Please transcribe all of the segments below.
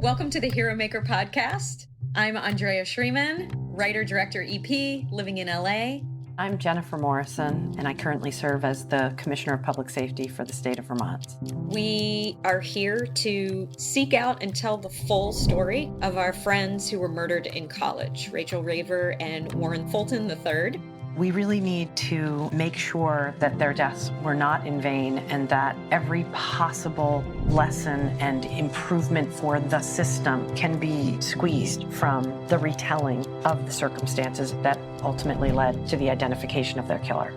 Welcome to the Hero Maker podcast. I'm Andrea Shreeman, writer-director EP, living in LA. I'm Jennifer Morrison, and I currently serve as the Commissioner of Public Safety for the state of Vermont. We are here to seek out and tell the full story of our friends who were murdered in college, Rachael Raver and Warren Fulton III. We really need to make sure that their deaths were not in vain and that every possible lesson and improvement for the system can be squeezed from the retelling of the circumstances that ultimately led to the identification of their killer.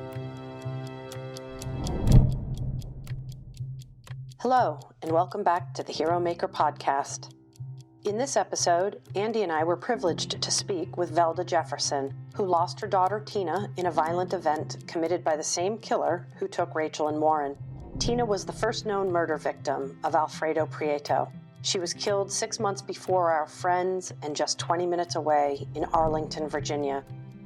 Hello, and welcome back to the Hero Maker podcast. In this episode, Andy and I were privileged to speak with Velda Jefferson, who lost her daughter Tina in a violent event committed by the same killer who took Rachael and Warren. Tina was the first known murder victim of Alfredo Prieto. She was killed 6 months before our friends and just 20 minutes away in Arlington, Virginia.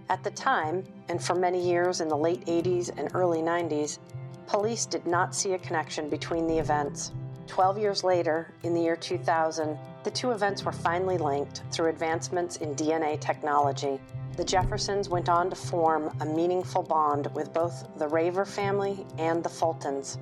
At the time, and for many years in the late 80s and early 90s, police did not see a connection between the events. 12 years later, in the year 2000, the two events were finally linked through advancements in DNA technology. The Jeffersons went on to form a meaningful bond with both the Raver family and the Fultons.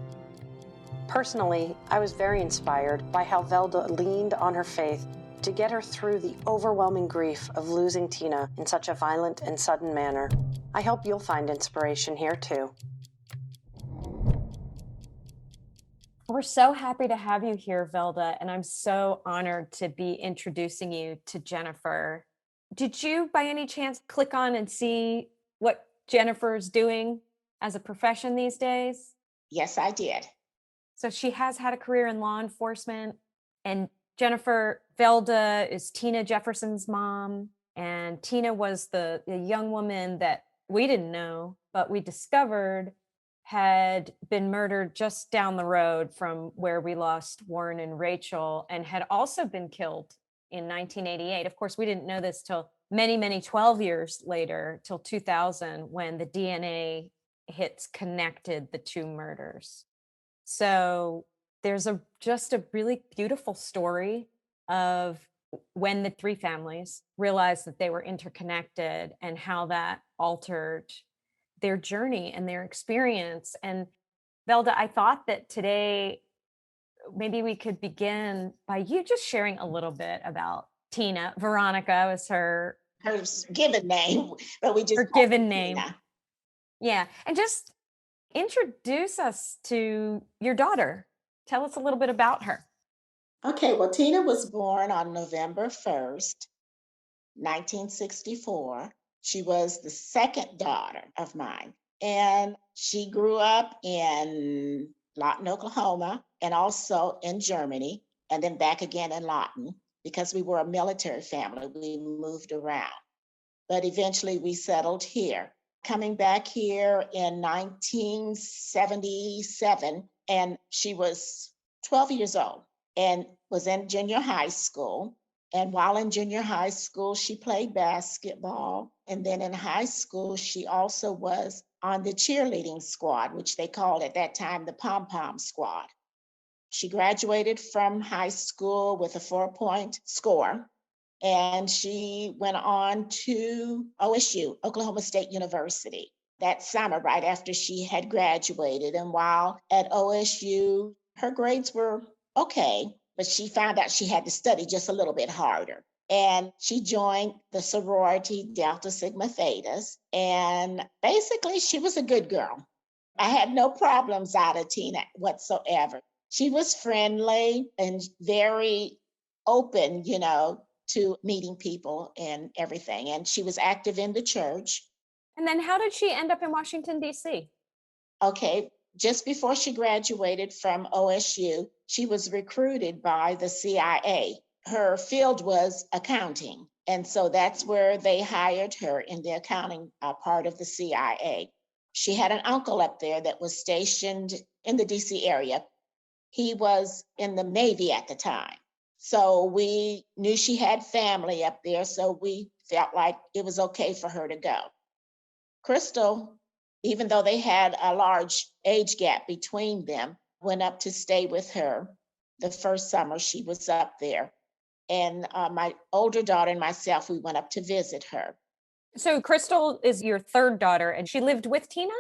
Personally, I was very inspired by how Velda leaned on her faith to get her through the overwhelming grief of losing Tina in such a violent and sudden manner. I hope you'll find inspiration here too. We're so happy to have you here, Velda, and I'm so honored to be introducing you to Jennifer. Did you, by any chance, click on and see what Jennifer's doing as a profession these days? Yes, I did. So she has had a career in law enforcement, and Jennifer, Velda is Tina Jefferson's mom, and Tina was the young woman that we didn't know, but we discovered had been murdered just down the road from where we lost Warren and Rachael, and had also been killed in 1988. Of course, we didn't know this till many 12 years later, till 2000, when the DNA hits connected the two murders. So there's just a really beautiful story of when the three families realized that they were interconnected and how that altered their journey and their experience. And Velda, I thought that today, maybe we could begin by you just sharing a little bit about Tina. Veronica was her given name, but we just her given name. Tina. Yeah. And just introduce us to your daughter. Tell us a little bit about her. Okay, well, Tina was born on November 1st, 1964. She was the second daughter of mine, and she grew up in Lawton, Oklahoma, and also in Germany, and then back again in Lawton. Because we were a military family, we moved around, but eventually we settled here. Coming back here in 1977, and she was 12 years old and was in junior high school. And while in junior high school, she played basketball. And then in high school, she also was on the cheerleading squad, which they called at that time the pom-pom squad. She graduated from high school with a 4-point score. And she went on to OSU, Oklahoma State University, that summer, right after she had graduated. And while at OSU, her grades were okay, but she found out she had to study just a little bit harder. And she joined the sorority Delta Sigma Thetas. And basically, she was a good girl. I had no problems out of Tina whatsoever. She was friendly and very open, to meeting people and everything. And she was active in the church. And then how did she end up in Washington, D.C.? Okay. Just before she graduated from OSU, she was recruited by the CIA. Her field was accounting. And so that's where they hired her, in the accounting part of the CIA. She had an uncle up there that was stationed in the DC area. He was in the Navy at the time. So we knew she had family up there, so we felt like it was okay for her to go. Crystal, even though they had a large age gap between them, went up to stay with her the first summer she was up there. And my older daughter and myself, we went up to visit her. So Crystal is your third daughter, and she lived with Tina?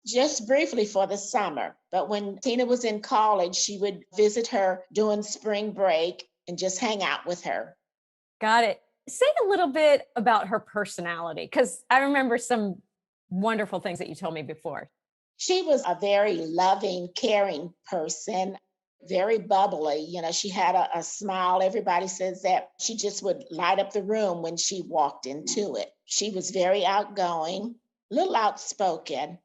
Just briefly for the summer. But when Tina was in college, she would visit her during spring break and just hang out with her. Got it. Say a little bit about her personality, because I remember some wonderful things that you told me before. She was a very loving, caring person, very bubbly. She had a smile. Everybody says that she just would light up the room when she walked into it. She was very outgoing, a little outspoken.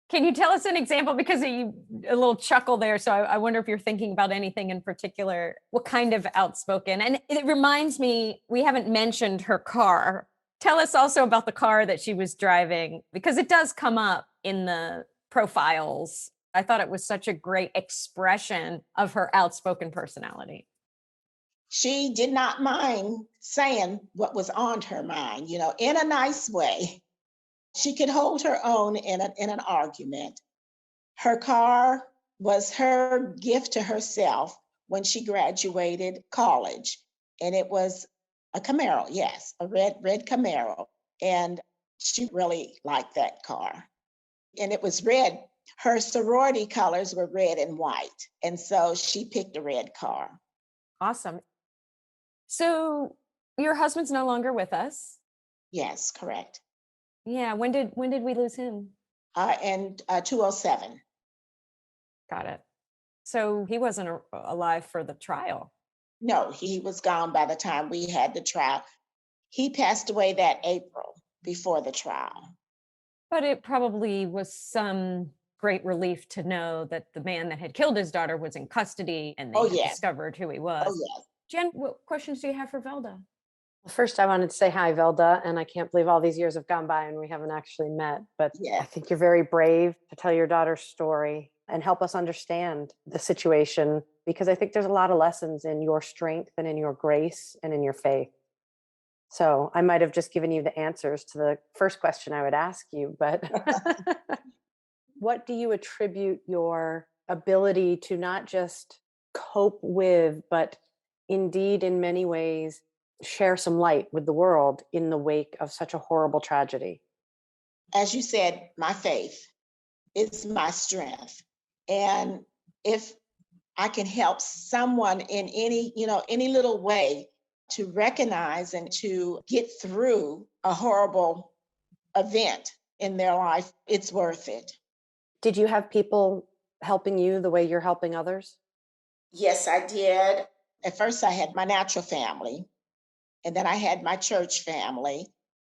Can you tell us an example? Because a little chuckle there. So I wonder if you're thinking about anything in particular. What kind of outspoken? And it reminds me, we haven't mentioned her car. Tell us also about the car that she was driving, because it does come up in the profiles. I thought it was such a great expression of her outspoken personality. She did not mind saying what was on her mind, in a nice way. She could hold her own in an argument. Her car was her gift to herself when she graduated college. And it was a Camaro, yes, a red Camaro. And she really liked that car. And it was red. Her sorority colors were red and white. And so she picked a red car. Awesome. So your husband's no longer with us. Yes, correct. Yeah. When did we lose him? In 2007. Got it. So he wasn't alive for the trial. No, he was gone by the time we had the trial. He passed away that April before the trial. But it probably was some great relief to know that the man that had killed his daughter was in custody and they had discovered who he was. Oh, yes. Jen, what questions do you have for Velda? Well, first, I wanted to say hi, Velda, and I can't believe all these years have gone by and we haven't actually met. But I think you're very brave to tell your daughter's story and help us understand the situation, because I think there's a lot of lessons in your strength and in your grace and in your faith. So I might have just given you the answers to the first question I would ask you, but what do you attribute your ability to not just cope with, but indeed in many ways share some light with the world in the wake of such a horrible tragedy? As you said, my faith is my strength. And if I can help someone in any little way to recognize and to get through a horrible event in their life, it's worth it. Did you have people helping you the way you're helping others? Yes, I did. At first, I had my natural family, and then I had my church family.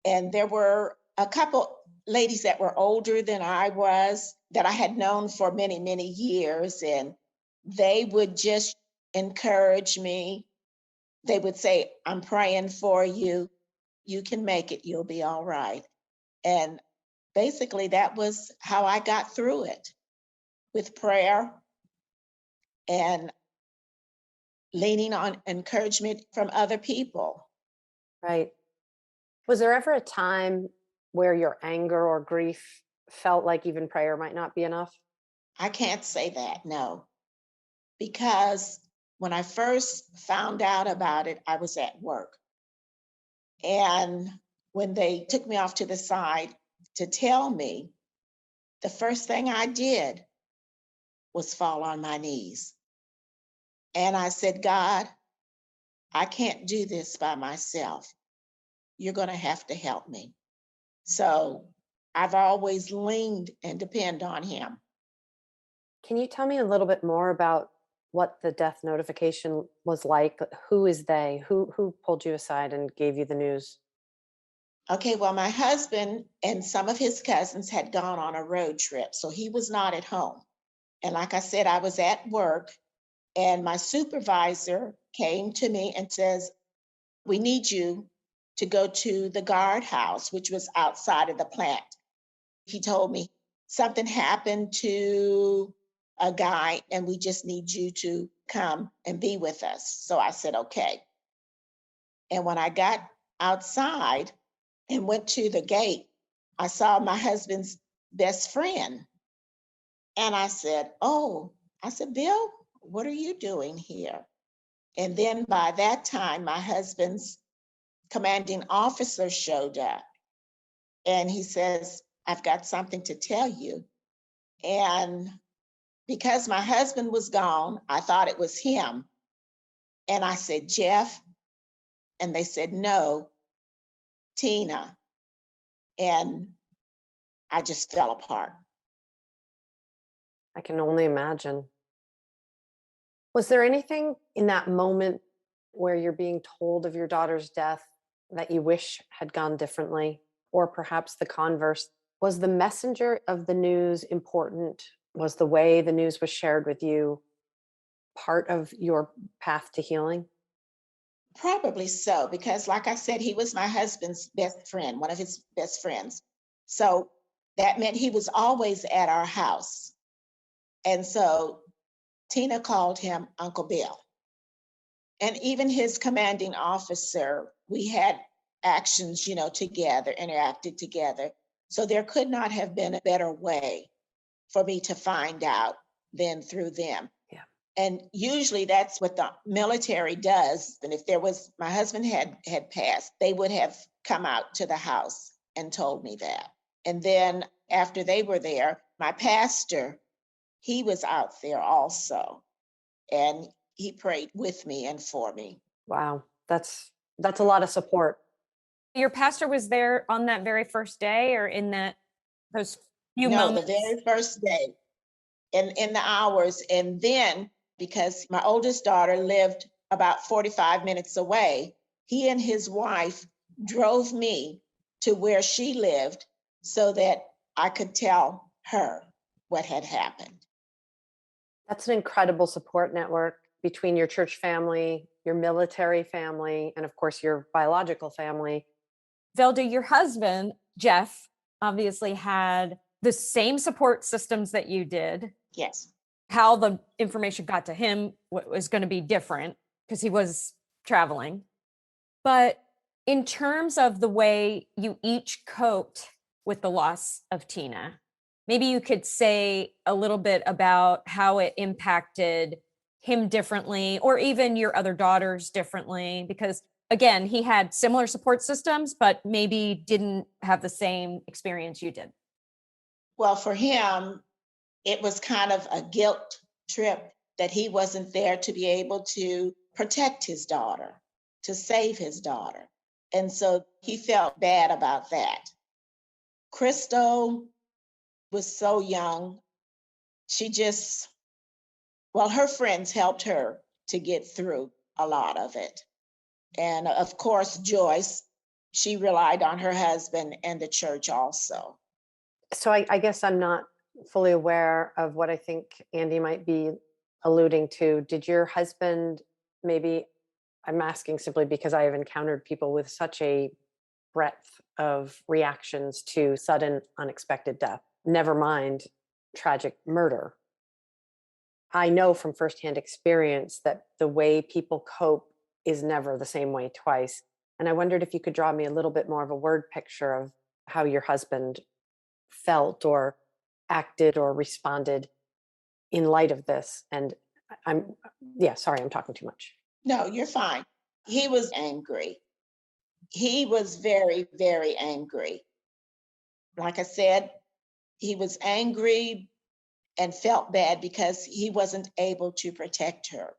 And there were a couple ladies that were older than I was that I had known for many, many years. And they would just encourage me. They would say, I'm praying for you. You can make it. You'll be all right. And basically, that was how I got through it, with prayer and leaning on encouragement from other people. Right. Was there ever a time where your anger or grief felt like even prayer might not be enough? I can't say that, no. Because when I first found out about it, I was at work. And when they took me off to the side to tell me, the first thing I did was fall on my knees. And I said, God, I can't do this by myself. You're going to have to help me. So I've always leaned and depend on him. Can you tell me a little bit more about what the death notification was like? Who is they? Who pulled you aside and gave you the news? Okay, well, my husband and some of his cousins had gone on a road trip, so he was not at home. And like I said, I was at work, and my supervisor came to me and says, we need you to go to the guardhouse, which was outside of the plant. He told me something happened to a guy, and we just need you to come and be with us. So I said, okay. And when I got outside and went to the gate, I saw my husband's best friend. And I said, Bill, what are you doing here? And then by that time, my husband's commanding officer showed up and he says, I've got something to tell you. And because my husband was gone, I thought it was him. And I said, Jeff. And they said, no, Tina. And I just fell apart. I can only imagine. Was there anything in that moment where you're being told of your daughter's death that you wish had gone differently? Or perhaps the converse? Was the messenger of the news important? Was the way the news was shared with you part of your path to healing? Probably so, because like I said, he was my husband's best friend, one of his best friends. So that meant he was always at our house. And so Tina called him Uncle Bill. And even his commanding officer, we had actions, together, interacted together. So there could not have been a better way for me to find out than through them. Yeah. And usually that's what the military does. And if my husband had passed, they would have come out to the house and told me that. And then after they were there, my pastor, he was out there also. And he prayed with me and for me. Wow. That's a lot of support. Your pastor was there on that very first day or in those few moments? No, the very first day in the hours. And then because my oldest daughter lived about 45 minutes away, he and his wife drove me to where she lived so that I could tell her what had happened. That's an incredible support network between your church family, your military family, and of course your biological family. Velda, your husband, Jeff, obviously had the same support systems that you did. Yes. How the information got to him was going to be different because he was traveling. But in terms of the way you each coped with the loss of Tina, maybe you could say a little bit about how it impacted him differently, or even your other daughters differently, because again, he had similar support systems, but maybe didn't have the same experience you did. Well, for him, it was kind of a guilt trip that he wasn't there to be able to protect his daughter, to save his daughter. And so he felt bad about that. Crystal was so young. Her friends helped her to get through a lot of it. And of course, Joyce, she relied on her husband and the church also. So I guess I'm not fully aware of what I think Andy might be alluding to. Did your husband, maybe, I'm asking simply because I have encountered people with such a breadth of reactions to sudden, unexpected death, never mind tragic murder. I know from firsthand experience that the way people cope is never the same way twice. And I wondered if you could draw me a little bit more of a word picture of how your husband felt or acted or responded in light of this. And sorry, I'm talking too much. No, you're fine. He was angry. He was very, very angry. Like I said, he was angry and felt bad because he wasn't able to protect her.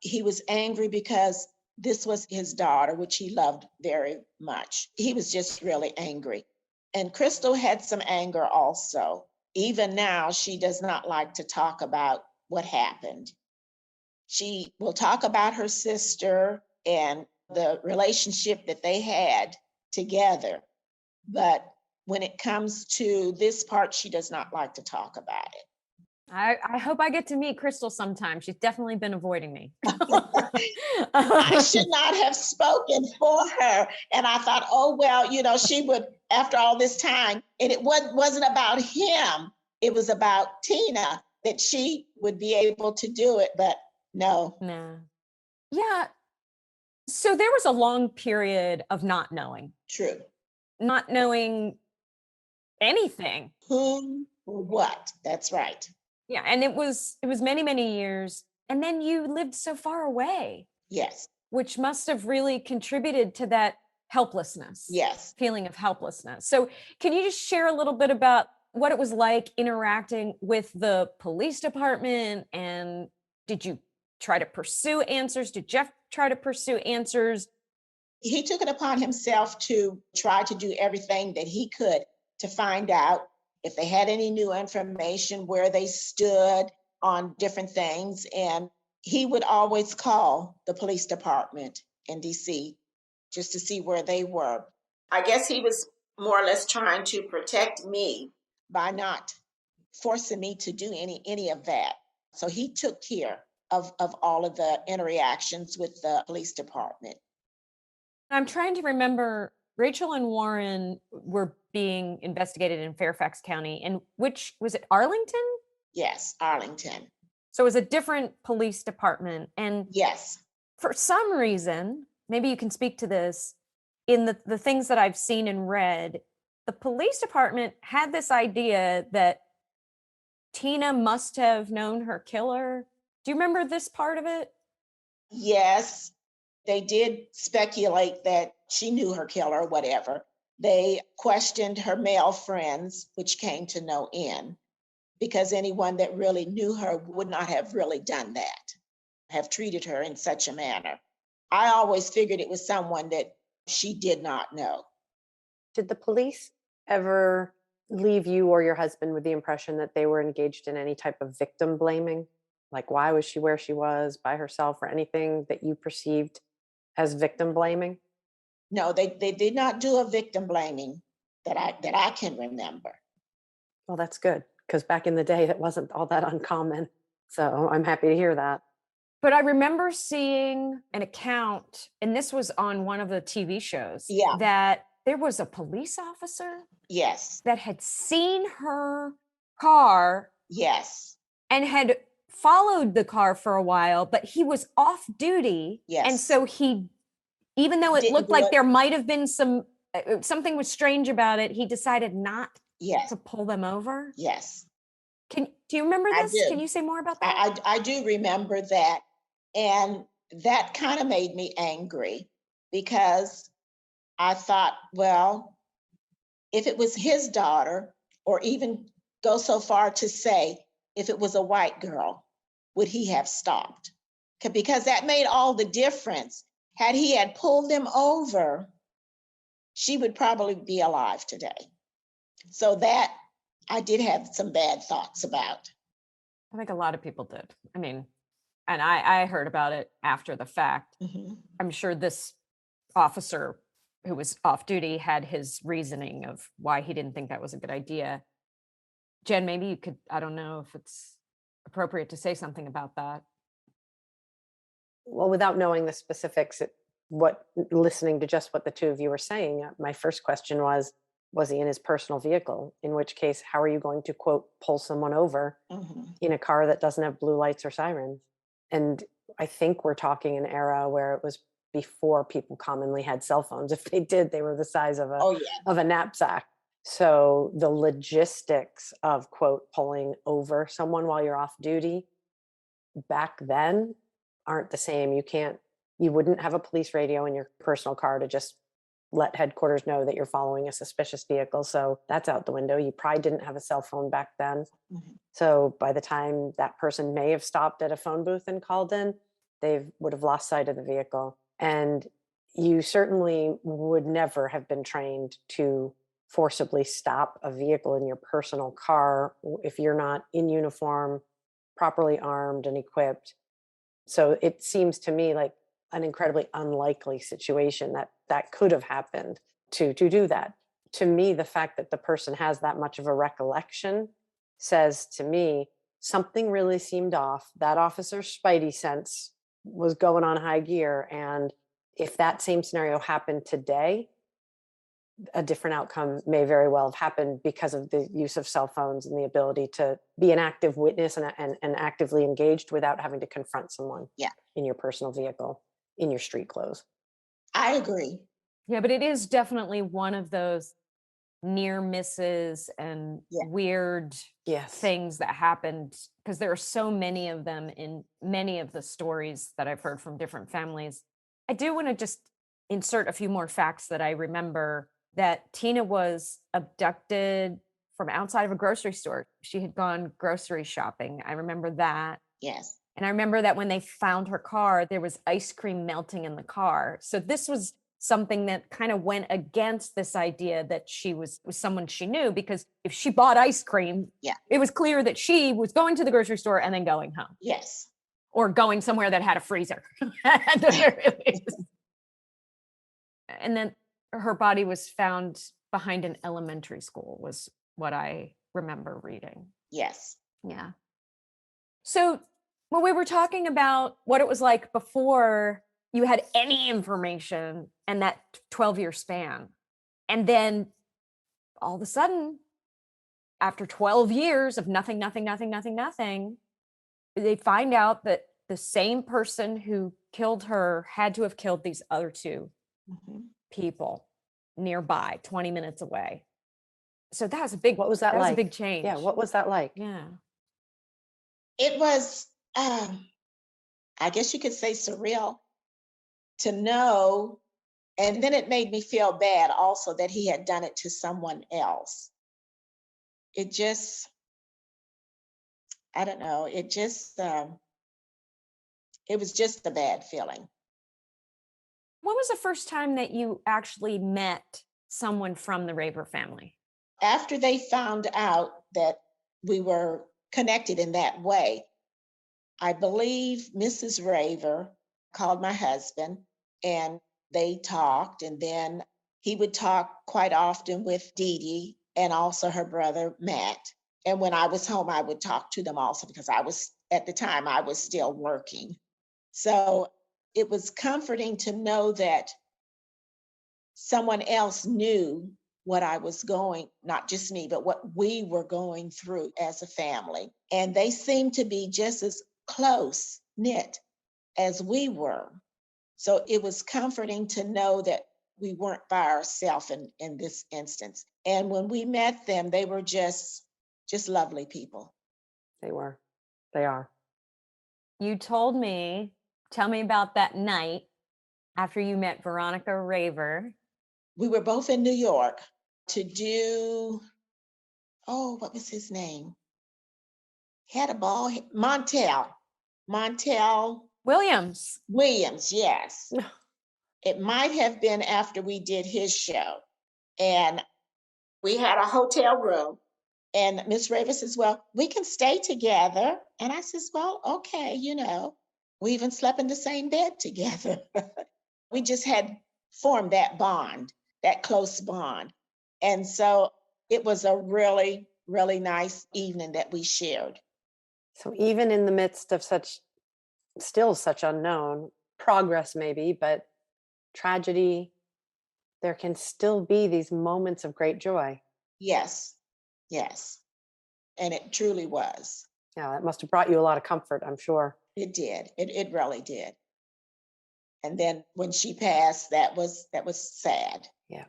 He was angry because this was his daughter, which he loved very much. He was just really angry. And Crystal had some anger also. Even now, she does not like to talk about what happened. She will talk about her sister and the relationship that they had together. But when it comes to this part, she does not like to talk about it. I hope I get to meet Crystal sometime. She's definitely been avoiding me. I should not have spoken for her. And I thought, oh, well, she would, after all this time, and it wasn't about him. It was about Tina, that she would be able to do it, but no. Yeah. So there was a long period of not knowing. True. Not knowing anything. Who or what? That's right. Yeah. And it was many, many years. And then you lived so far away. Yes. which must have really contributed to that helplessness. Yes. Feeling of helplessness. So can you just share a little bit about what it was like interacting with the police department? And did you try to pursue answers? Did Jeff try to pursue answers? He took it upon himself to try to do everything that he could to find out if they had any new information, where they stood on different things. And he would always call the police department in DC just to see where they were. I guess he was more or less trying to protect me by not forcing me to do any of that. So he took care of all of the interactions with the police department. I'm trying to remember, Rachael and Warren were being investigated in Fairfax County. And which was it, Arlington? Yes, Arlington. So it was a different police department. And Yes. for some reason, maybe you can speak to this, in the things that I've seen and read, the police department had this idea that Tina must have known her killer. Do you remember this part of it? Yes, they did speculate that she knew her killer, whatever. They questioned her male friends, which came to no end, because anyone that really knew her would not have really done that, have treated her in such a manner. I always figured it was someone that she did not know. Did the police ever leave you or your husband with the impression that they were engaged in any type of victim blaming? Like, why was she where she was by herself, or anything that you perceived as victim blaming? No, they did not do a victim blaming that I can remember. Well, that's good, because back in the day, that wasn't all that uncommon. So I'm happy to hear that. But I remember seeing an account, and this was on one of the TV shows, Yeah. that there was a police officer Yes, that had seen her car yes, and had followed the car for a while, but he was off duty. yes. And so he, even though it Didn't looked do like it. there might have been something was strange about it, he decided not yes, to pull them over. yes. Do you remember I this? do. Can you say more about that? I do remember that. And that kind of made me angry, because I thought, well, if it was his daughter, or even go so far to say, if it was a white girl, would he have stopped? Because that made all the difference. Had he had pulled them over, she would probably be alive today. So that I did have some bad thoughts about. I think a lot of people did. I mean, and I heard about it after the fact. Mhm. I'm sure this officer who was off duty had his reasoning of why he didn't think that was a good idea. Jen, maybe you could, I don't know if it's appropriate to say something about that. Well, without knowing the specifics, listening to just what the two of you were saying, my first question was he in his personal vehicle? In which case, how are you going to, quote, pull someone over Mhm. in a car that doesn't have blue lights or sirens? And I think we're talking an era where it was before people commonly had cell phones. If they did, they were the size of Oh, yeah. a knapsack. So the logistics of, quote, pulling over someone while you're off duty back then aren't the same. You wouldn't have a police radio in your personal car to just let headquarters know that you're following a suspicious vehicle. So that's out the window. You probably didn't have a cell phone back then. Mhm. So by the time that person may have stopped at a phone booth and called in, they would have lost sight of the vehicle. And you certainly would never have been trained to forcibly stop a vehicle in your personal car if you're not in uniform, properly armed and equipped. So it seems to me like an incredibly unlikely situation that could have happened to do that. To me, the fact that the person has that much of a recollection says to me something really seemed off. That officer's spidey sense was going on high gear. And if that same scenario happened today, a different outcome may very well have happened because of the use of cell phones and the ability to be an active witness and actively engaged without having to confront someone Yeah. in your personal vehicle, in your street clothes. I agree. Yeah, but it is definitely one of those near misses and weird things that happened, because there are so many of them in many of the stories that I've heard from different families. I do want to just insert a few more facts that I remember. That Tina was abducted from outside of a grocery store. She had gone grocery shopping. I remember that. Yes. And I remember that when they found her car, there was ice cream melting in the car. So this was something that kind of went against this idea that she was someone she knew, because if she bought ice cream, it was clear that she was going to the grocery store and then going home. Yes. Or going somewhere that had a freezer. At the very least. And then her body was found behind an elementary school, was what I remember reading. Yes. Yeah. So when we were talking about what it was like before you had any information and that 12-year span, and then all of a sudden, after 12 years of nothing, they find out that the same person who killed her had to have killed these other two people nearby, 20 minutes away. So that was a big, what was that like? Was a big change. Yeah. What was that like? Yeah. It was, I guess you could say, surreal to know. And then it made me feel bad also that he had done it to someone else. It just, I don't know, it was just a bad feeling. When was the first time that you actually met someone from the Raver family? After they found out that we were connected in that way, I believe Mrs. Raver called my husband and they talked, and then he would talk quite often with Dee Dee and also her brother, Matt. And when I was home, I would talk to them also, because at the time, I was still working. So it was comforting to know that someone else knew what I was not just me, but what we were going through as a family. And they seemed to be just as close knit as we were. So it was comforting to know that we weren't by ourselves in this instance. And when we met them, they were just lovely people. They were. They are. You tell me about that night after you met Veronica Raver. We were both in New York to do, what was his name? He had a ball, Montel Williams, yes. It might have been after we did his show. And we had a hotel room. And Miss Raver says, well, we can stay together. And I says, well, okay, we even slept in the same bed together. We just had formed that bond, that close bond. And so it was a really, really nice evening that we shared. So even in the midst of still such unknown progress, maybe, but tragedy, there can still be these moments of great joy. Yes. And it truly was. Yeah, that must have brought you a lot of comfort, I'm sure. It did. It really did. And then when she passed, that was sad. Yeah.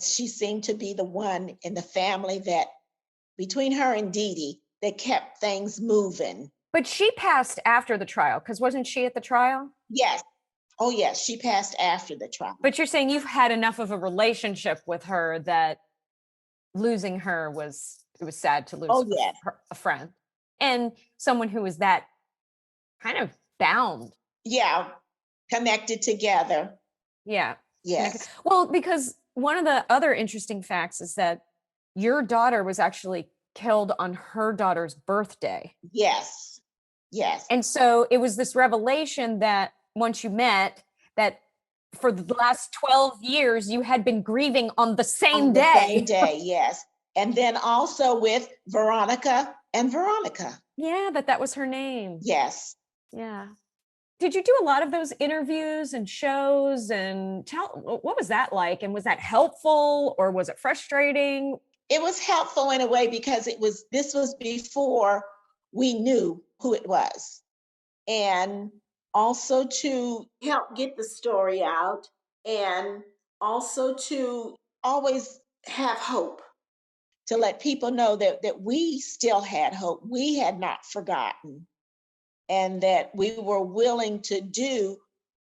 She seemed to be the one in the family that, between her and Dee Dee, they kept things moving. But she passed after the trial, because wasn't she at the trial? Yes. Oh, yes. She passed after the trial. But you're saying you've had enough of a relationship with her that losing her it was sad to lose a friend and someone who was that kind of bound. Yeah. Connected together. Yeah. Yes. Well, because one of the other interesting facts is that your daughter was actually killed on her daughter's birthday. Yes. And so it was this revelation that once you met, that for the last 12 years, you had been grieving on the same day. Same day, yes. And then also with Veronica and Veronica. Yeah, that was her name. Yes. Yeah. Did you do a lot of those interviews and shows, and what was that like? And was that helpful or was it frustrating? It was helpful in a way, because this was before we knew who it was. And also to help get the story out, and also to always have hope, to let people know that we still had hope. We had not forgotten, and that we were willing to do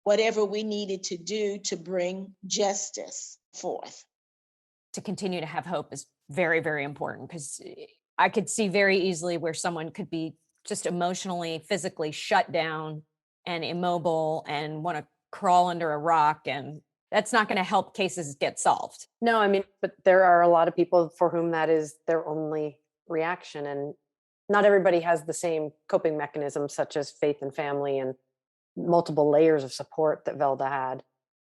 whatever we needed to do to bring justice forth. To continue to have hope is very, very important, because I could see very easily where someone could be just emotionally, physically shut down and immobile and want to crawl under a rock. And that's not going to help cases get solved. No, I mean, but there are a lot of people for whom that is their only reaction. And not everybody has the same coping mechanisms, such as faith and family and multiple layers of support that Velda had.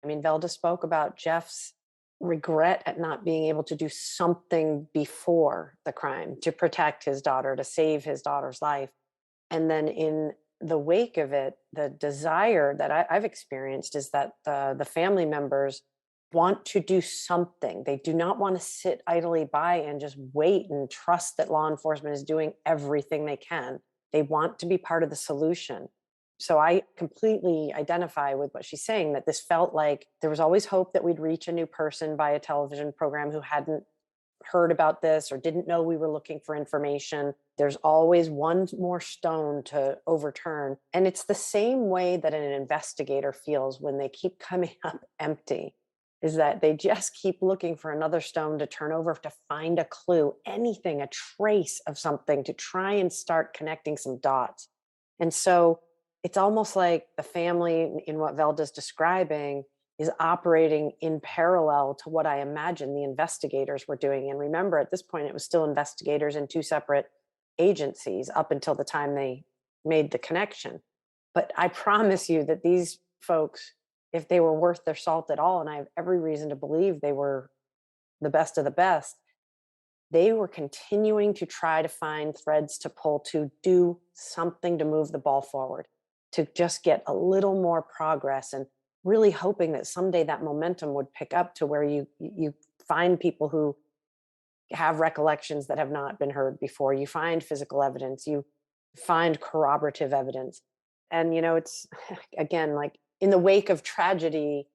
I mean, Velda spoke about Jeff's regret at not being able to do something before the crime to protect his daughter, to save his daughter's life. And then in the wake of it, the desire that I've experienced is that the family members want to do something. They do not want to sit idly by and just wait and trust that law enforcement is doing everything they can. They want to be part of the solution. So I completely identify with what she's saying, that this felt like there was always hope that we'd reach a new person by a television program who hadn't heard about this or didn't know we were looking for information. There's always one more stone to overturn. And it's the same way that an investigator feels when they keep coming up empty, is that they just keep looking for another stone to turn over, to find a clue, anything, a trace of something, to try and start connecting some dots. And so it's almost like the family, in what Velda's describing, is operating in parallel to what I imagine the investigators were doing. And remember, at this point, it was still investigators in two separate agencies up until the time they made the connection. But I promise you that these folks, if they were worth their salt at all, and I have every reason to believe they were the best of the best, they were continuing to try to find threads to pull, to do something to move the ball forward, to just get a little more progress, and really hoping that someday that momentum would pick up to where you find people who have recollections that have not been heard before. You find physical evidence, you find corroborative evidence. And, it's again, like in the wake of tragedy,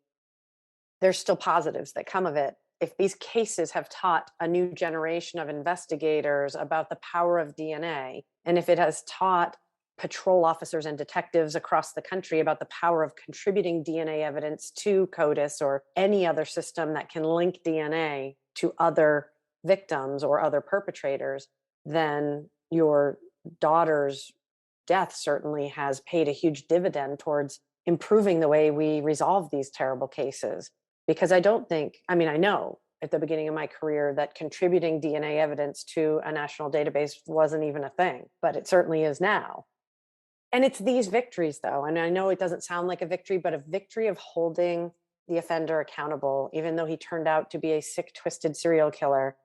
there's still positives that come of it. If these cases have taught a new generation of investigators about the power of DNA, and if it has taught patrol officers and detectives across the country about the power of contributing DNA evidence to CODIS or any other system that can link DNA to other victims or other perpetrators, then your daughter's death certainly has paid a huge dividend towards improving the way we resolve these terrible cases. Because I know at the beginning of my career that contributing DNA evidence to a national database wasn't even a thing, but it certainly is now. And it's these victories, though, and I know it doesn't sound like a victory, but a victory of holding the offender accountable, even though he turned out to be a sick, twisted serial killer.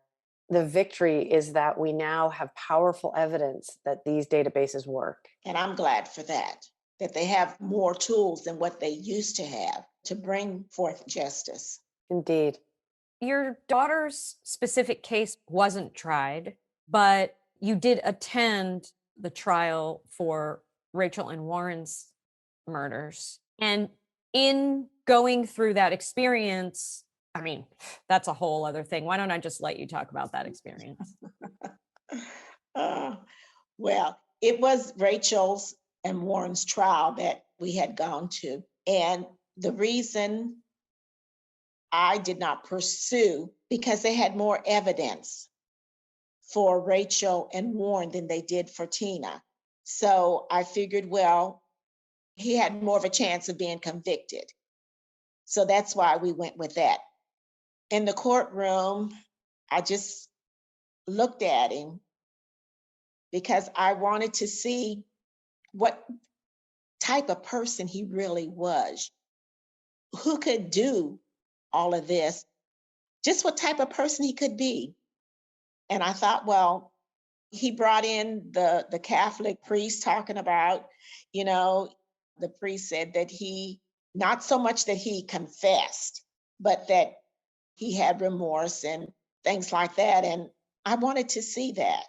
The victory is that we now have powerful evidence that these databases work. And I'm glad for that they have more tools than what they used to have to bring forth justice. Indeed. Your daughter's specific case wasn't tried, but you did attend the trial for Rachael and Warren's murders. And in going through that experience, that's a whole other thing. Why don't I just let you talk about that experience? Well, it was Rachael's and Warren's trial that we had gone to. And the reason I did not pursue, because they had more evidence for Rachael and Warren than they did for Tina. So I figured, well, he had more of a chance of being convicted. So that's why we went with that. In the courtroom, I just looked at him because I wanted to see what type of person he really was, who could do all of this, just what type of person he could be. And I thought, well, he brought in the Catholic priest talking about, the priest said that he, not so much that he confessed, but that he had remorse and things like that. And I wanted to see that,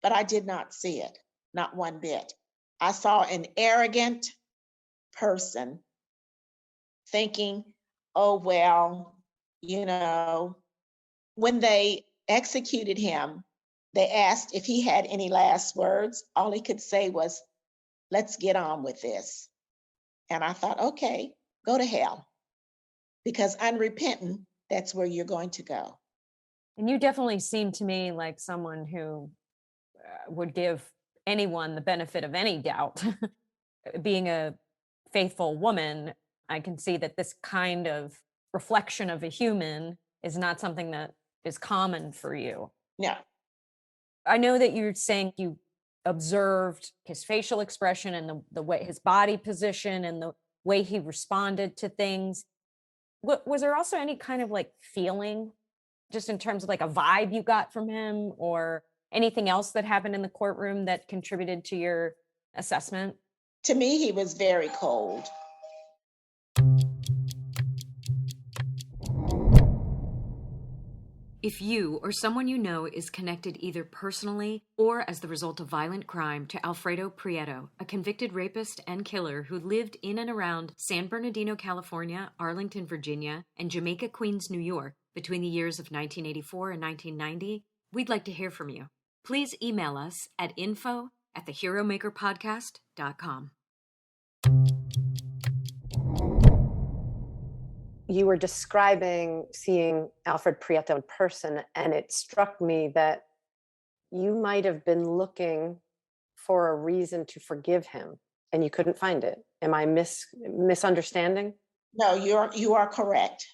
but I did not see it, not one bit. I saw an arrogant person thinking, oh, well, When they executed him, they asked if he had any last words. All he could say was, "Let's get on with this." And I thought, okay, go to hell. Because unrepentant, that's where you're going to go. And you definitely seem to me like someone who would give anyone the benefit of any doubt. Being a faithful woman, I can see that this kind of reflection of a human is not something that is common for you. No. I know that you're saying you observed his facial expression and the way his body position and the way he responded to things. Was there also any kind of like feeling, just in terms of like a vibe you got from him, or anything else that happened in the courtroom that contributed to your assessment? To me, he was very cold. If you or someone you know is connected either personally or as the result of violent crime to Alfredo Prieto, a convicted rapist and killer who lived in and around San Bernardino, California, Arlington, Virginia, and Jamaica, Queens, New York between the years of 1984 and 1990, we'd like to hear from you. Please email us at info@theheromakerpodcast.com. You were describing seeing Alfred Prieto in person, and it struck me that you might have been looking for a reason to forgive him and you couldn't find it. Am I misunderstanding? No, you are correct.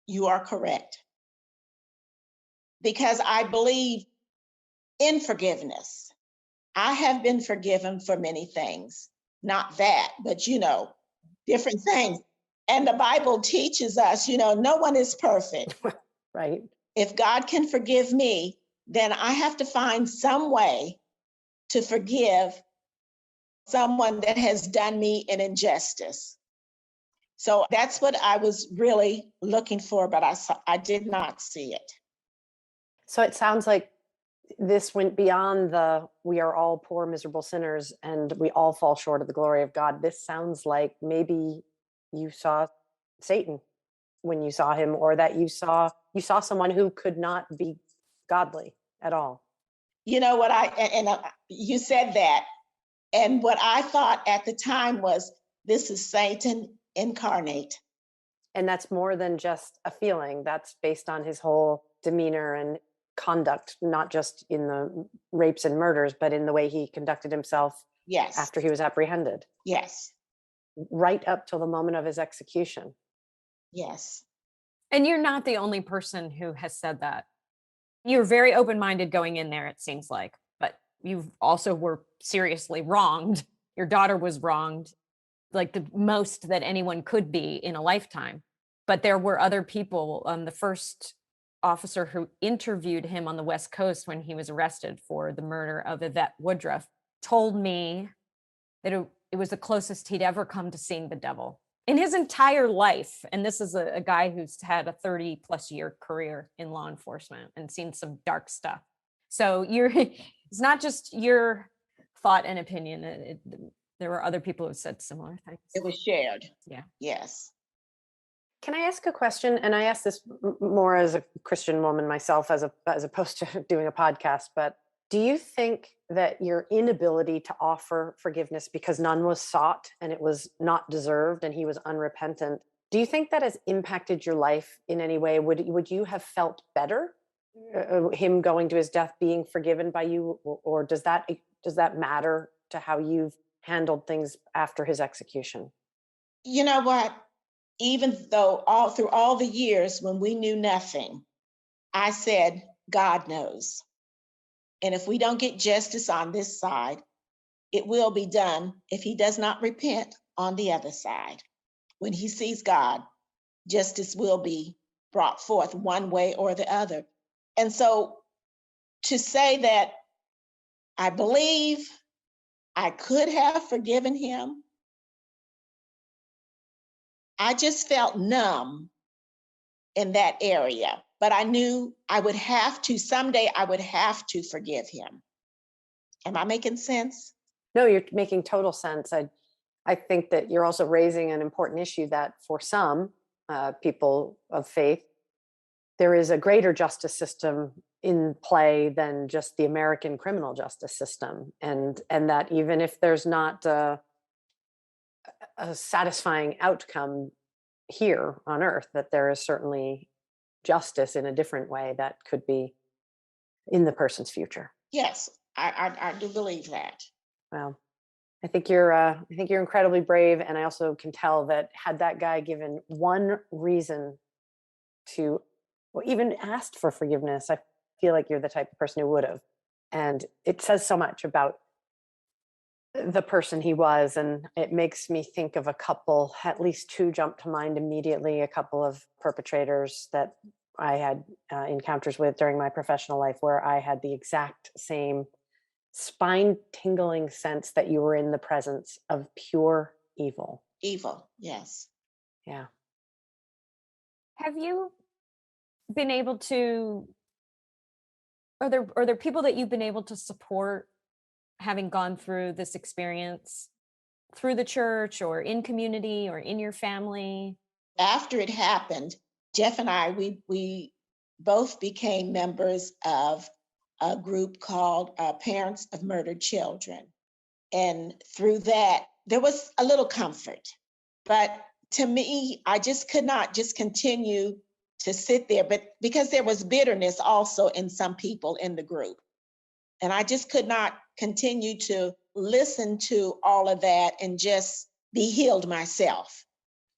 You are correct. Because I believe in forgiveness. I have been forgiven for many things. Not that, but different things. And the Bible teaches us, no one is perfect. Right. If God can forgive me, then I have to find some way to forgive someone that has done me an injustice. So that's what I was really looking for, but I did not see it. So it sounds like this went beyond we are all poor, miserable sinners and we all fall short of the glory of God. This sounds like maybe you saw Satan when you saw him, or that you saw someone who could not be godly at all. You know what you said that. And what I thought at the time was, this is Satan incarnate. And that's more than just a feeling. That's based on his whole demeanor and conduct, not just in the rapes and murders, but in the way he conducted himself. Yes. After he was apprehended. Yes. Right up till the moment of his execution. Yes. And you're not the only person who has said that. You're very open-minded going in there, it seems like, but you also were seriously wronged. Your daughter was wronged, like the most that anyone could be in a lifetime. But there were other people. The first officer who interviewed him on the West Coast when he was arrested for the murder of Yvette Woodruff told me that it was the closest he'd ever come to seeing the devil in his entire life. And this is a guy who's had a 30+ year career in law enforcement and seen some dark stuff. So it's not just your thought and opinion. There were other people who said similar things. It was shared. Yeah. Yes. Can I ask a question? And I ask this more as a Christian woman myself, as opposed to doing a podcast, but do you think that your inability to offer forgiveness because none was sought and it was not deserved and he was unrepentant, do you think that has impacted your life in any way? Would you have felt better, him going to his death being forgiven by you, or does that matter to how you've handled things after his execution? You know what? Even though through all the years when we knew nothing, I said, God knows. And if we don't get justice on this side, it will be done if he does not repent on the other side. When he sees God, justice will be brought forth one way or the other. And so to say that I believe I could have forgiven him, I just felt numb in that area. But I knew someday I would have to forgive him. Am I making sense? No, you're making total sense. I think that you're also raising an important issue that for some people of faith, there is a greater justice system in play than just the American criminal justice system, and that even if there's not a satisfying outcome here on earth, that there is certainly justice in a different way that could be in the person's future. Yes, I do believe that. Well, I think you're incredibly brave, and I also can tell that had that guy given one reason to, or even asked for forgiveness, I feel like you're the type of person who would have. And it says so much about the person he was, and it makes me think of a couple, at least two jump to mind immediately, a couple of perpetrators that I had encounters with during my professional life, where I had the exact same spine tingling sense that you were in the presence of pure evil. Evil, yes. Yeah. Have you been able to, are there people that you've been able to support having gone through this experience through the church or in community or in your family? After it happened, Jeff and I, we both became members of a group called Parents of Murdered Children. And through that, there was a little comfort. But to me, I just could not just continue to sit there, but because there was bitterness also in some people in the group. And I just could not continue to listen to all of that and just be healed myself.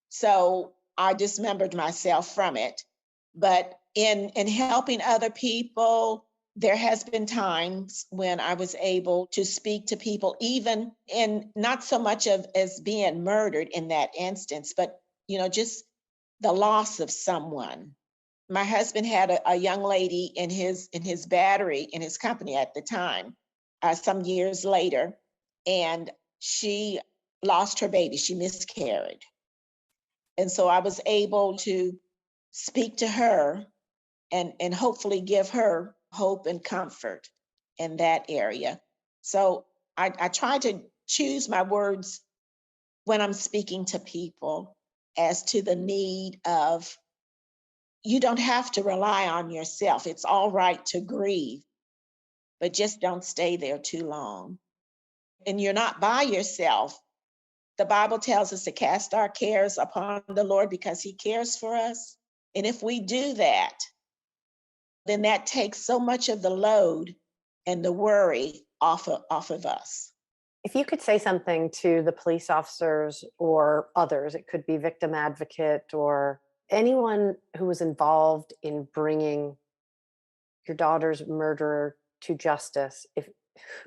So I dismembered myself from it. But in helping other people, there has been times when I was able to speak to people, even in not so much of as being murdered in that instance, but just the loss of someone. My husband had a young lady in his battery, in his company at the time, some years later, and she lost her baby. She miscarried. And so I was able to speak to her and hopefully give her hope and comfort in that area. So I try to choose my words when I'm speaking to people as to the need of, you don't have to rely on yourself. It's all right to grieve, but just don't stay there too long. And you're not by yourself. The Bible tells us to cast our cares upon the Lord because he cares for us. And if we do that, then that takes so much of the load and the worry off of us. If you could say something to the police officers or others, it could be victim advocate or anyone who was involved in bringing your daughter's murderer to justice,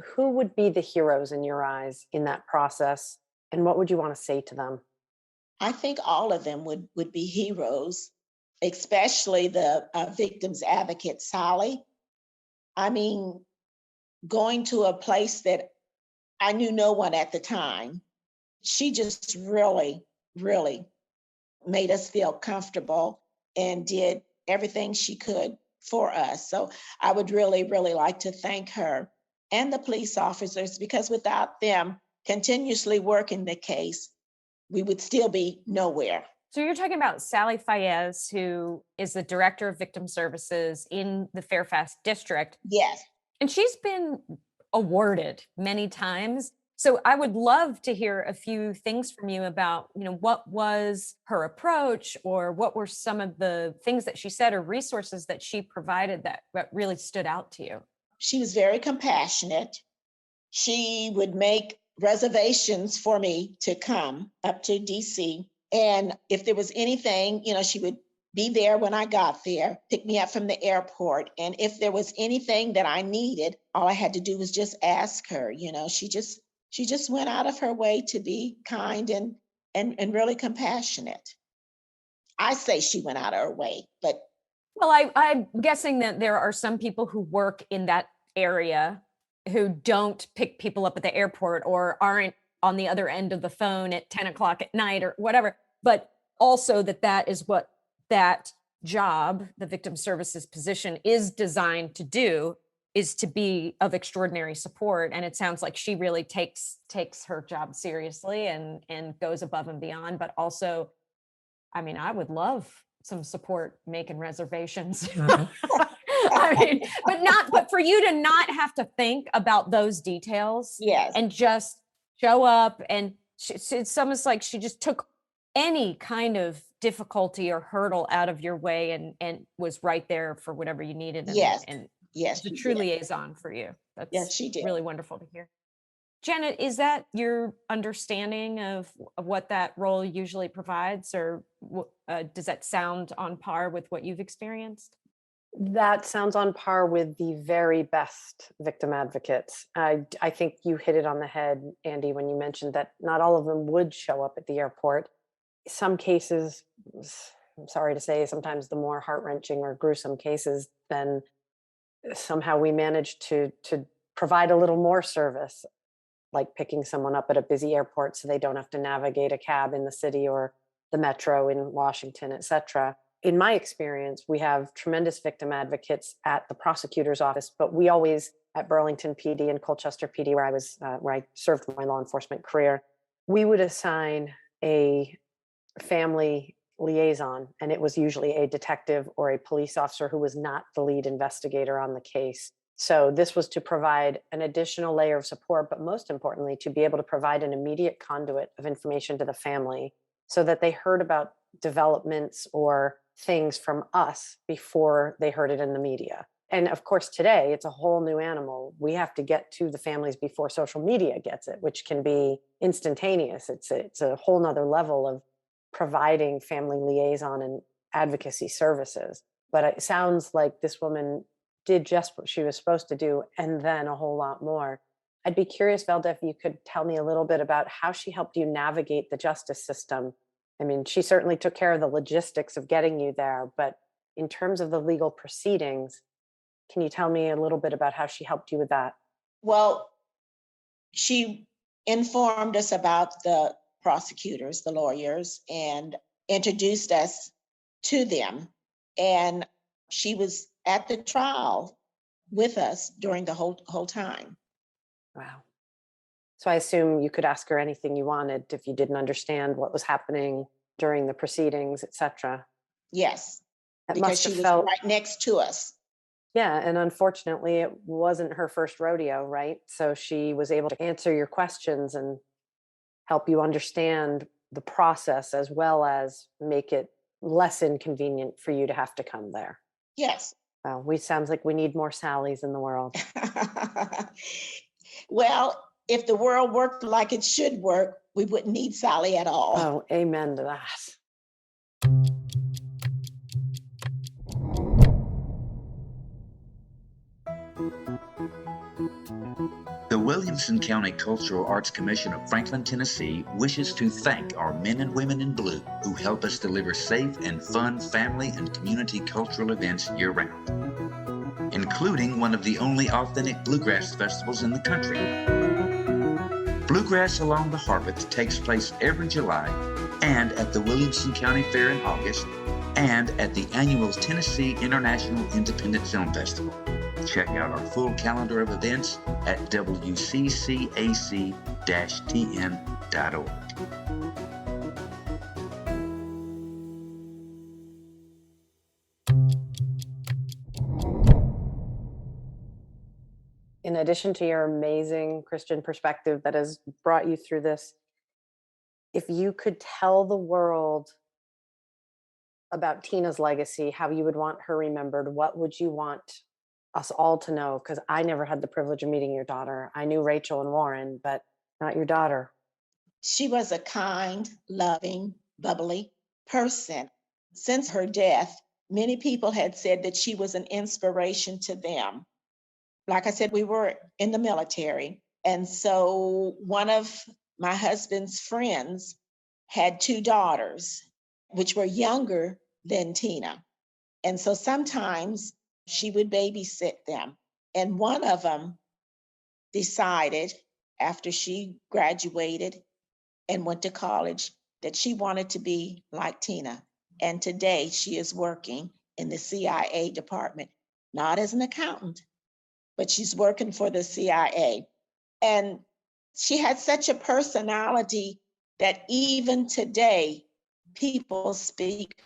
who would be the heroes in your eyes in that process, and what would you want to say to them? I think all of them would be heroes, especially the victim's advocate, Sally. I mean, going to a place that I knew no one at the time, she just really, really made us feel comfortable and did everything she could for us. So I would really, really like to thank her and the police officers, because without them continuously working the case, we would still be nowhere. So you're talking about Sally Fayez, who is the director of victim services in the Fairfax district. Yes. And she's been awarded many times. So I would love to hear a few things from you about, what was her approach, or what were some of the things that she said or resources that she provided that really stood out to you. She was very compassionate. She would make reservations for me to come up to DC. And if there was anything, she would be there when I got there, pick me up from the airport. And if there was anything that I needed, all I had to do was just ask her. She just went out of her way to be kind and really compassionate. I say she went out of her way, but. Well, I'm guessing that there are some people who work in that area who don't pick people up at the airport or aren't on the other end of the phone at 10 o'clock at night or whatever, but also that is what that job, the victim services position, is designed to do, is to be of extraordinary support. And it sounds like she really takes her job seriously and goes above and beyond. But also, I mean, I would love some support making reservations. I mean, but for you to not have to think about those details Yes. and just show up, and it's almost like she just took any kind of difficulty or hurdle out of your way and was right there for whatever you needed. And Yes, it's a she true did. liaison for you. That's Yes, she did. really wonderful to hear. Janet, is that your understanding of what that role usually provides, or does that sound on par with what you've experienced? That sounds on par with the very best victim advocates. I think you hit it on the head, Andy, when you mentioned that not all of them would show up at the airport. Some cases, I'm sorry to say, sometimes the more heart-wrenching or gruesome cases, then somehow we manage to provide a little more service, like picking someone up at a busy airport so they don't have to navigate a cab in the city or the metro in Washington, etc. In my experience, we have tremendous victim advocates at the prosecutor's office, but we always, at Burlington PD and Colchester PD, where I served my law enforcement career, we would assign a family liaison, and it was usually a detective or a police officer who was not the lead investigator on the case. So this was to provide an additional layer of support, but most importantly, to be able to provide an immediate conduit of information to the family so that they heard about developments or things from us before they heard it in the media. And of course, today it's a whole new animal. We have to get to the families before social media gets it, which can be instantaneous. It's a whole nother level of providing family liaison and advocacy services. But it sounds like this woman did just what she was supposed to do, and then a whole lot more. I'd be curious, Velda, if you could tell me a little bit about how she helped you navigate the justice system. I mean, she certainly took care of the logistics of getting you there, but in terms of the legal proceedings, can you tell me a little bit about how she helped you with that? Well, she informed us about the prosecutors, the lawyers, and introduced us to them. And she was at the trial with us during the whole time. Wow. So I assume you could ask her anything you wanted if you didn't understand what was happening during the proceedings, etc. Yes, That because must she have was felt, right next to us. yeah, and unfortunately it wasn't her first rodeo, right? So she was able to answer your questions and help you understand the process as well as make it less inconvenient for you to have to come there. Yes. Well, sounds like we need more Sallys in the world. Well, if the world worked like it should work, we wouldn't need Sally at all. Oh, amen to that. The Williamson County Cultural Arts Commission of Franklin, Tennessee wishes to thank our men and women in blue who help us deliver safe and fun family and community cultural events year-round, including one of the only authentic bluegrass festivals in the country. Bluegrass Along the Harpeth takes place every July and at the Williamson County Fair in August and at the annual Tennessee International Independent Film Festival. Check out our full calendar of events at wccac-tn.org. In addition to your amazing Christian perspective that has brought you through this, if you could tell the world about Tina's legacy, how you would want her remembered, what would you want us all to know? Because I never had the privilege of meeting your daughter. I knew Rachael and Warren, but not your daughter. She was a kind, loving, bubbly person. Since her death, many people had said that she was an inspiration to them. Like I said, we were in the military. And so one of my husband's friends had two daughters, which were younger than Tina. And so sometimes she would babysit them. And one of them decided after she graduated and went to college that she wanted to be like Tina. And today she is working in the CIA department, not as an accountant, but she's working for the CIA. And she had such a personality that even today people speak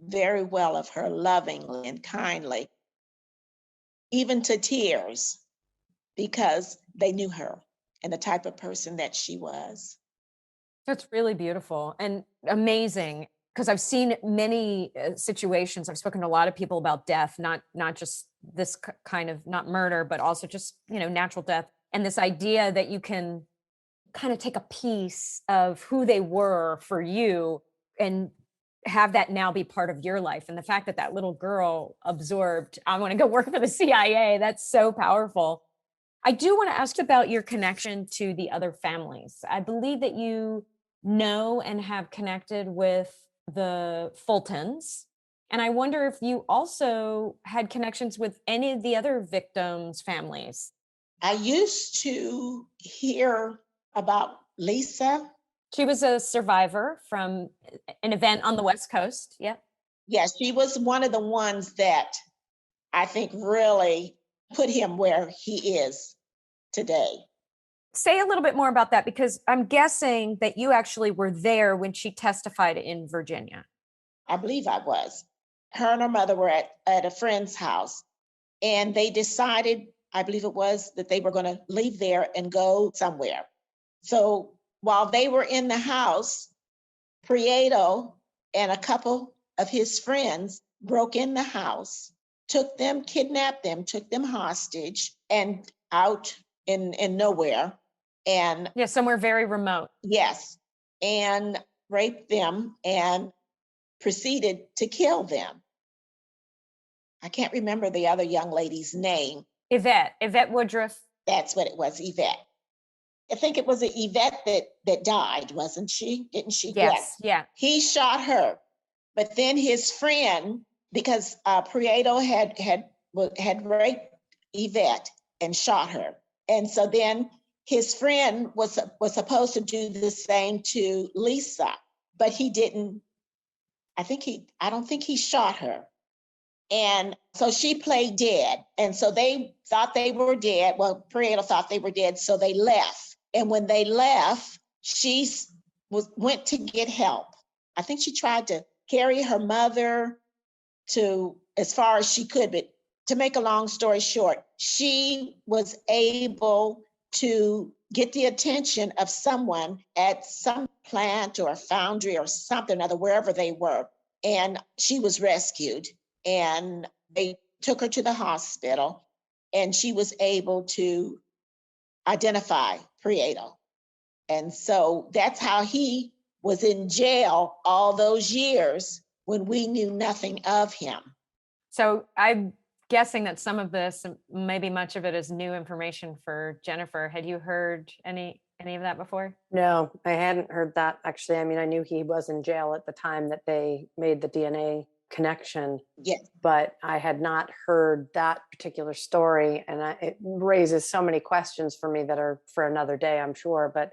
very well of her lovingly and kindly, even to tears, because they knew her and the type of person that she was. That's really beautiful and amazing, because I've seen many situations. I've spoken to a lot of people about death, not just this kind of, not murder, but also just, natural death. And this idea that you can kind of take a piece of who they were for you and have that now be part of your life. And the fact that that little girl absorbed, I want to go work for the CIA, that's so powerful. I do want to ask about your connection to the other families. I believe that you know and have connected with the Fultons. And I wonder if you also had connections with any of the other victims' families. I used to hear about Lisa. She was a survivor from an event on the West Coast. Yeah. Yes, she was one of the ones that I think really put him where he is today. Say a little bit more about that, because I'm guessing that you actually were there when she testified in Virginia. I believe I was. Her and her mother were at a friend's house, and they decided, I believe it was, that they were going to leave there and go somewhere. So while they were in the house, Prieto and a couple of his friends broke in the house, kidnapped them, took them hostage, and out in nowhere. And yeah, somewhere very remote. Yes, and raped them and proceeded to kill them. I can't remember the other young lady's name. Yvette Woodruff. That's what it was, Yvette. I think it was Yvette that died, wasn't she? Didn't she? Yes, yeah. He shot her, but then his friend, because Prieto had raped Yvette and shot her, and so then his friend was supposed to do the same to Lisa, but he didn't. I don't think he shot her. And so she played dead. And so they thought they were dead. Well, Prieto thought they were dead, so they left. And when they left, she went to get help. I think she tried to carry her mother to as far as she could, but to make a long story short, she was able to get the attention of someone at some plant or a foundry or something other, wherever they were. And she was rescued, and they took her to the hospital, and she was able to identify Prieto. And so that's how he was in jail all those years when we knew nothing of him. So I'm guessing that some of this, maybe much of it, is new information for Jennifer. Had you heard any of that before? No, I hadn't heard that, actually. I mean, I knew he was in jail at the time that they made the DNA connection. Yes. But I had not heard that particular story. And it raises so many questions for me that are for another day, I'm sure. But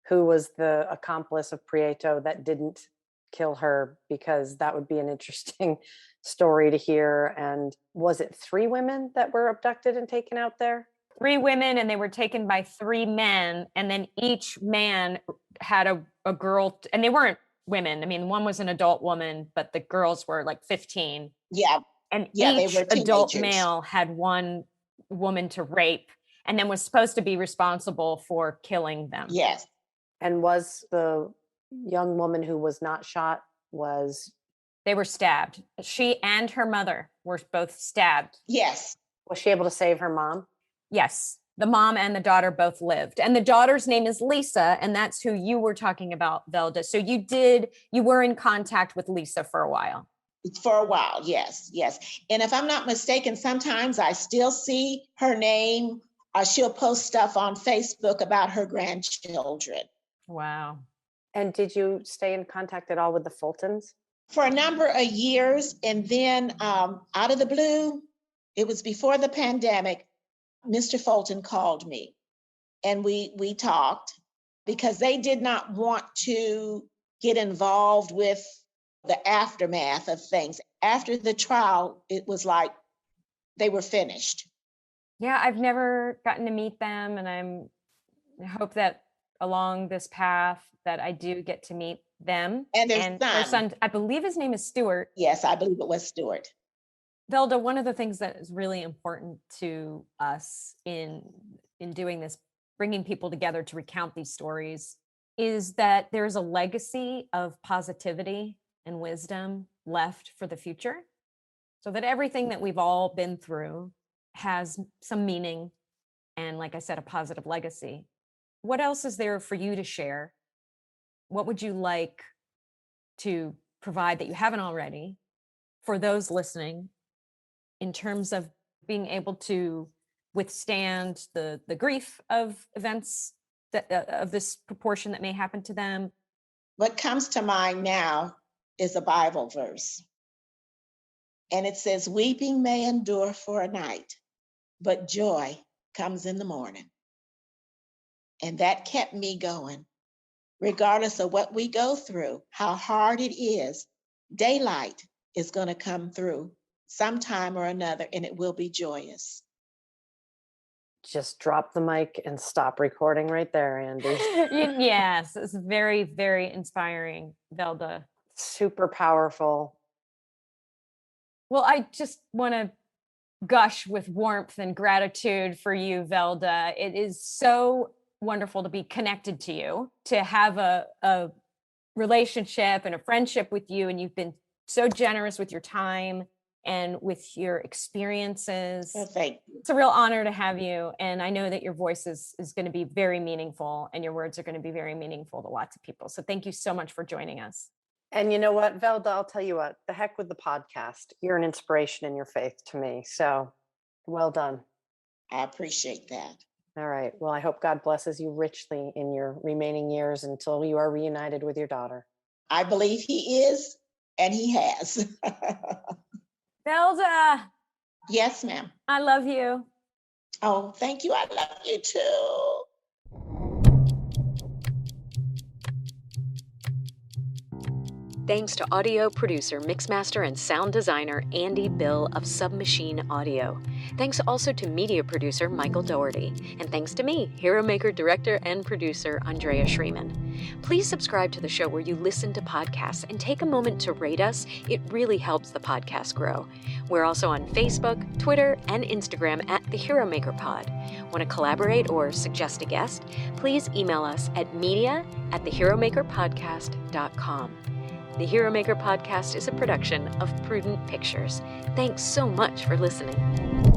who was the accomplice of Prieto that didn't kill her? Because that would be an interesting story to hear. And was it 3 women that were abducted and taken out there? 3 women, and they were taken by 3 men. And then each man had a girl, and they weren't women. I mean, one was an adult woman, but the girls were like 15. Yeah. And yeah, each they were adult teenagers. male had one woman to rape, and then was supposed to be responsible for killing them. Yes. And was the young woman who was not shot, they were stabbed. She and her mother were both stabbed. Yes. Was she able to save her mom? Yes. The mom and the daughter both lived. And the daughter's name is Lisa, and that's who you were talking about, Velda. So you were in contact with Lisa for a while. For a while, yes. And if I'm not mistaken, sometimes I still see her name, or she'll post stuff on Facebook about her grandchildren. Wow. And did you stay in contact at all with the Fultons? For a number of years, and then out of the blue, it was before the pandemic, Mr. Fulton called me, and we talked, because they did not want to get involved with the aftermath of things. After the trial, it was like they were finished. Yeah, I've never gotten to meet them, and I hope that along this path that I do get to meet them And their son. I believe his name is Stuart. Yes, I believe it was Stuart. Velda, one of the things that is really important to us in doing this, bringing people together to recount these stories, is that there's a legacy of positivity and wisdom left for the future, so that everything that we've all been through has some meaning and, like I said, a positive legacy. What else is there for you to share? What would you like to provide that you haven't already for those listening in terms of being able to withstand the grief of events that of this proportion that may happen to them? What comes to mind now is a Bible verse. And it says, weeping may endure for a night, but joy comes in the morning. And that kept me going. Regardless of what we go through, how hard it is, daylight is going to come through sometime or another, and it will be joyous. Just drop the mic and stop recording right there, Andy. Yes, it's very, very inspiring, Velda. Super powerful. Well, I just want to gush with warmth and gratitude for you, Velda. It is so wonderful to be connected to you, to have a relationship and a friendship with you, and you've been so generous with your time and with your experiences. Well, thank you. It's a real honor to have you. And I know that your voice is going to be very meaningful, and your words are going to be very meaningful to lots of people. So thank you so much for joining us. And you know what, Velda, I'll tell you what, the heck with the podcast. You're an inspiration in your faith to me. So well done. I appreciate that. All right. Well, I hope God blesses you richly in your remaining years until you are reunited with your daughter. I believe he is, and he has. Velda. Yes, ma'am. I love you. Oh, thank you. I love you too. Thanks to audio producer, mixmaster, and sound designer Andy Bill of Submachine Audio. Thanks also to media producer Michael Doherty. And thanks to me, Hero Maker director and producer Andrea Shreeman. Please subscribe to the show where you listen to podcasts and take a moment to rate us. It really helps the podcast grow. We're also on Facebook, Twitter, and Instagram at The Hero Maker Pod. Want to collaborate or suggest a guest? Please email us at media@theheromakerpodcast.com. The Hero Maker Podcast is a production of Prudent Pictures. Thanks so much for listening.